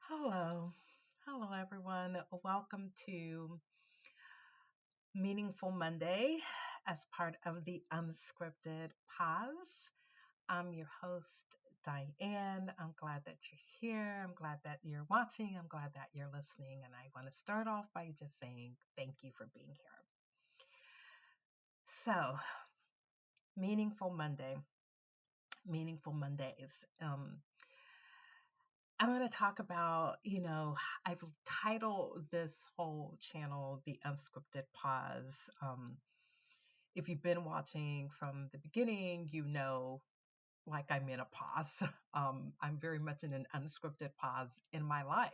Hello. Hello, everyone. Welcome to Meaningful Monday as part of the Unscripted Pause. I'm your host, Diane. I'm glad that you're here. I'm glad that you're watching. I'm glad that you're listening. And I want to start off by just saying thank you for being here. So, Meaningful Monday, Meaningful Mondays. I'm going to talk about, I've titled this whole channel The Unscripted Pause. If you've been watching from the beginning, like I'm in a pause. I'm very much in an unscripted pause in my life.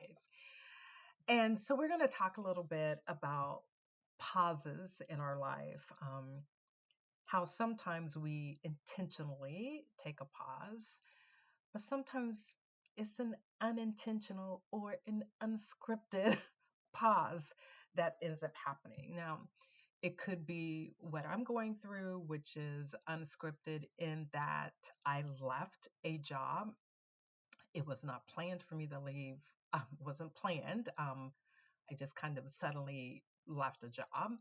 And so we're going to talk a little bit about pauses in our life, how sometimes we intentionally take a pause, but sometimes it's an unintentional or an unscripted pause that ends up happening. Now, it could be what I'm going through, which is unscripted in that I left a job. It was not planned for me to leave. It wasn't planned. I just kind of suddenly left a job.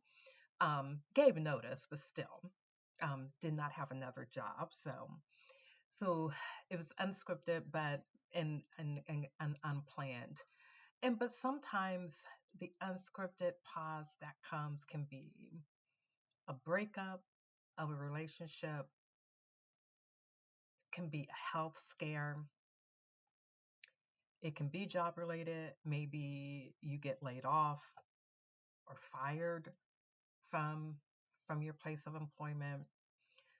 Gave notice, but still did not have another job. So it was unscripted, but and unplanned. But sometimes the unscripted pause that comes can be a breakup of a relationship, can be a health scare, it can be job related. Maybe you get laid off or fired from from your place of employment.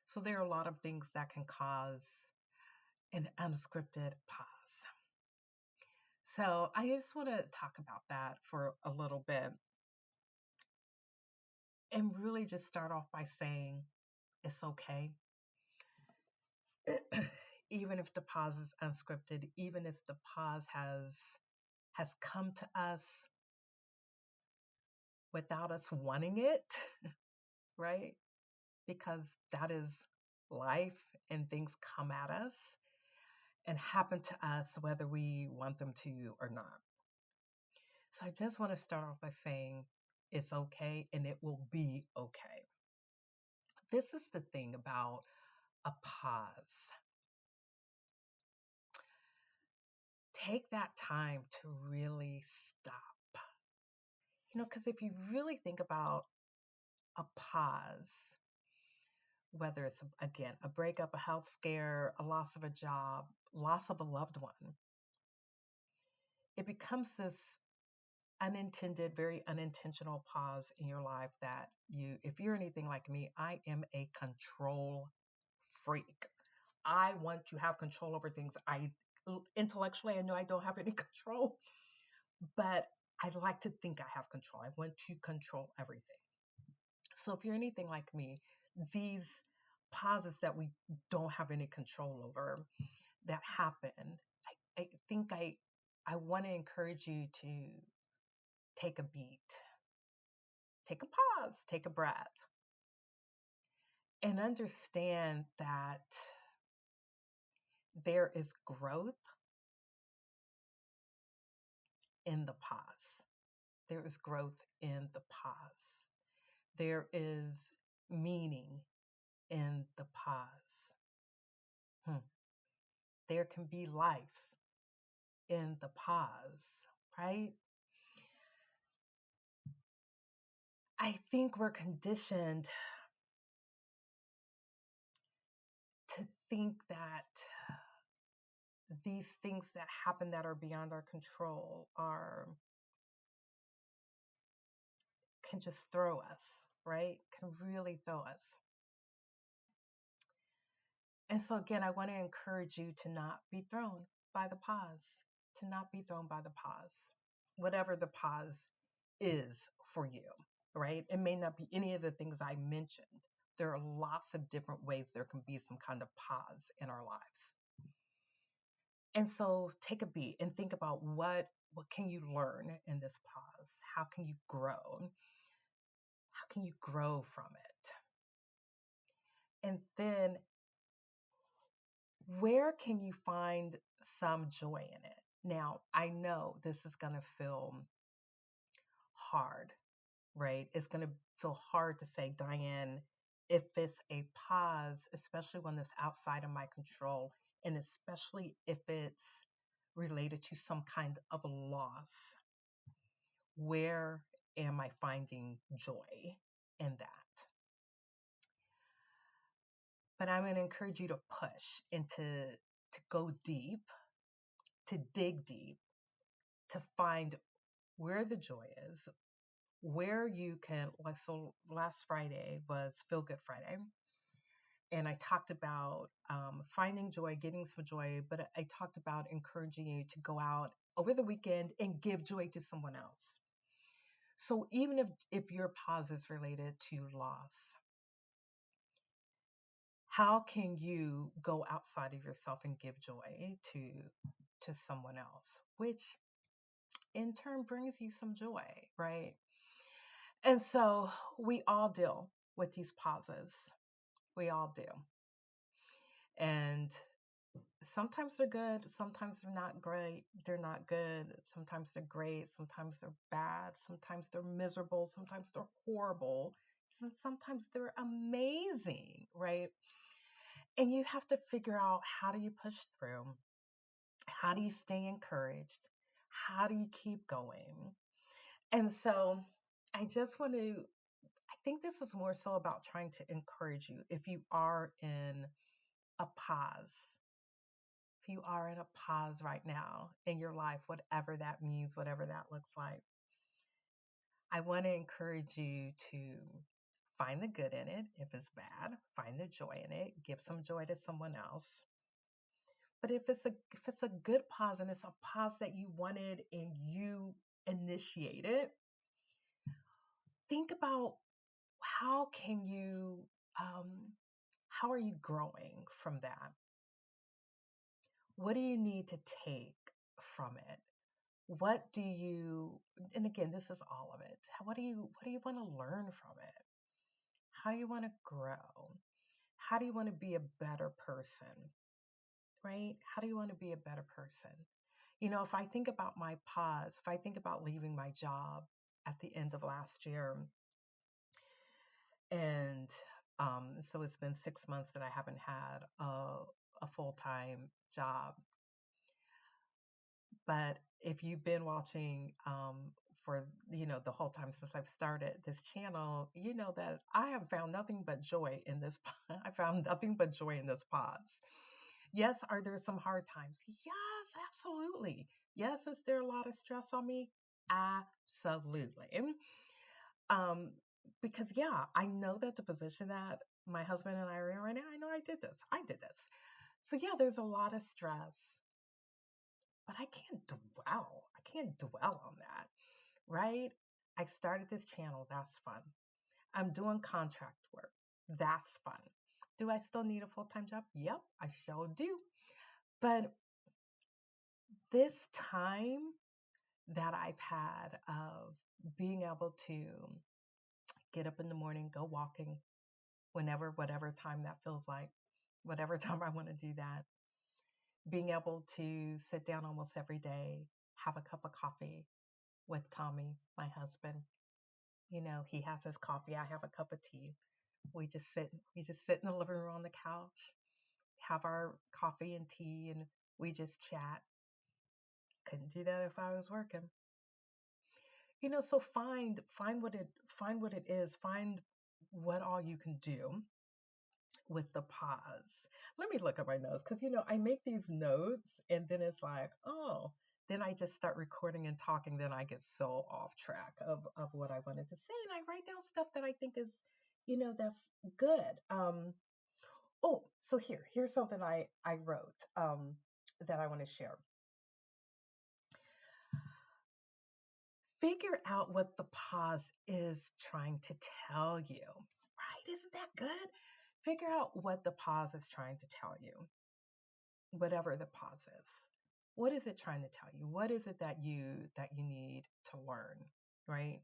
So there are a lot of things that can cause an unscripted pause. So I just want to talk about that for a little bit and really just start off by saying it's okay. Even if the pause is unscripted, even if the pause has come to us without us wanting it, right? Because that is life and things come at us and happen to us whether we want them to or not. So I just want to start off by saying it's okay and it will be okay. This is the thing about a pause. Take that time to really stop. Because if you really think about a pause, whether it's, again, a breakup, a health scare, a loss of a job, loss of a loved one, it becomes this unintended, very unintentional pause in your life that if you're anything like me, I am a control freak. I want to have control over things. Intellectually, I know I don't have any control, but I like to think I have control. I want to control everything. So if you're anything like me, these pauses that we don't have any control over that happen, I think I want to encourage you to take a beat, take a pause, take a breath, and understand that there is growth in the pause. There is growth in the pause. There is meaning in the pause. Hmm. There can be life in the pause, right? I think we're conditioned to think that these things that happen that are beyond our control are can just throw us, right? Can really throw us. And so again, I want to encourage you to not be thrown by the pause, to not be thrown by the pause, whatever the pause is for you, right? It may not be any of the things I mentioned. There are lots of different ways there can be some kind of pause in our lives. And so take a beat and think about what can you learn in this pause? How can you grow? How can you grow from it? And then where can you find some joy in it? Now, I know this is going to feel hard, right? It's going to feel hard to say, Diane, if it's a pause, especially when it's outside of my control, and especially if it's related to some kind of loss, where am I finding joy in that? But I'm going to encourage you to push and to go deep, to dig deep, to find where the joy is, where you can, like, so last Friday was Feel Good Friday. And I talked about finding joy, getting some joy, but I talked about encouraging you to go out over the weekend and give joy to someone else. So even if your pause is related to loss, how can you go outside of yourself and give joy to someone else, which in turn brings you some joy, right? And so we all deal with these pauses. We all do. And sometimes they're good, sometimes they're not great. They're not good. Sometimes they're great, sometimes they're bad, sometimes they're miserable, sometimes they're horrible, sometimes they're amazing, right? And you have to figure out, how do you push through? How do you stay encouraged? How do you keep going? And so I just want to, I think this is more so about trying to encourage you. If you are in a pause, if you are in a pause right now in your life, whatever that means, whatever that looks like, I want to encourage you to find the good in it. If it's bad, find the joy in it. Give some joy to someone else. But if it's a good pause, and it's a pause that you wanted and you initiated, think about, how can you how are you growing from that? What do you need to take from it? What do you, and again, this is all of it. What do you want to learn from it? How do you want to grow? How do you want to be a better person? Right? How do you want to be a better person? If I think about my pause, if I think about leaving my job at the end of last year, and so it's been 6 months that I haven't had a full-time job. But if you've been watching for the whole time since I've started this channel, you know that I have found nothing but joy in this. I found nothing but joy in this pause. Yes, are there some hard times? Yes, absolutely. Yes, is there a lot of stress on me? Absolutely. Um, because yeah, I know that the position that my husband and I are in right now, I know I did this. I did this. So yeah, there's a lot of stress, but I can't dwell. I can't dwell on that, right? I started this channel. That's fun. I'm doing contract work. That's fun. Do I still need a full-time job? Yep, I sure do. But this time that I've had of being able to get up in the morning, go walking whenever, whatever time that feels like, whatever time I want to do that, being able to sit down almost every day, have a cup of coffee with Tommy, my husband. He has his coffee, I have a cup of tea. We just sit in the living room on the couch, have our coffee and tea, and we just chat. Couldn't do that if I was working. So find what it is, find what all you can do with the pause. Let me look at my notes, because I make these notes and then it's like, oh, then I just start recording and talking, then I get so off track of what I wanted to say, and I write down stuff that I think is, that's good. Oh, so here's something I wrote that I want to share. Figure out what the pause is trying to tell you, right? Isn't that good? Figure out what the pause is trying to tell you, whatever the pause is. What is it trying to tell you? What is it that you need to learn, right?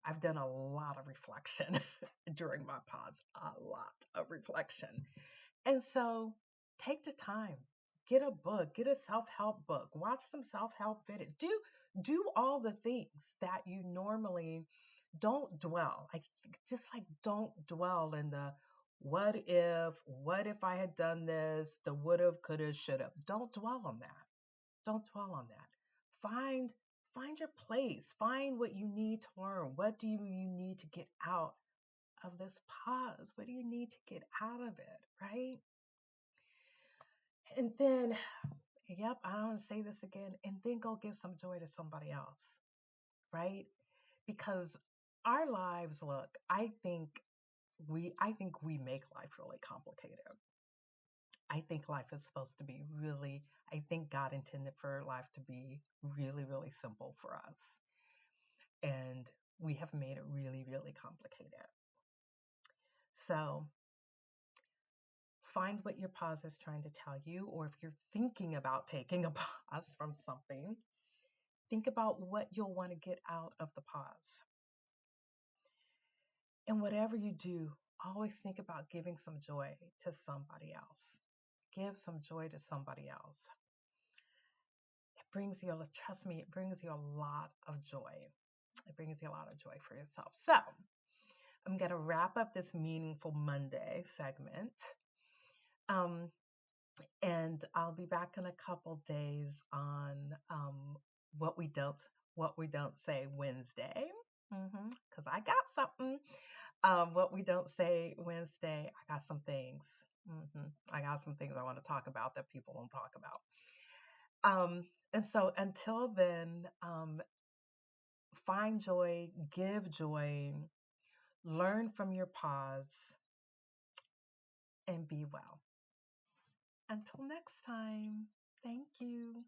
I've done a lot of reflection during my pause, a lot of reflection. And so take the time. Get a book, get a self-help book, watch some self-help videos. Do all the things that you normally don't dwell. Like just like don't dwell in the what if I had done this, the would have, could have, should have. Don't dwell on that. Don't dwell on that. Find find your place. Find what you need to learn. What do you need to get out of this pause? What do you need to get out of it, right? And then, yep, I don't want to say this again, and then go give some joy to somebody else, right? Because our lives, look, I think we make life really complicated. I think life is supposed to be really, I think God intended for life to be really, really simple for us. And we have made it really, really complicated. So find what your pause is trying to tell you, or if you're thinking about taking a pause from something, think about what you'll want to get out of the pause. And whatever you do, always think about giving some joy to somebody else. Give some joy to somebody else. It brings you, trust me, it brings you a lot of joy. It brings you a lot of joy for yourself. So I'm going to wrap up this Meaningful Monday segment. Um, and I'll be back in a couple days on what we don't what we don't say Wednesday. Because I got something. What we don't say Wednesday, I got some things. I got some things I want to talk about that people don't talk about. And so until then, find joy, give joy, learn from your pause, and be well. Until next time, thank you.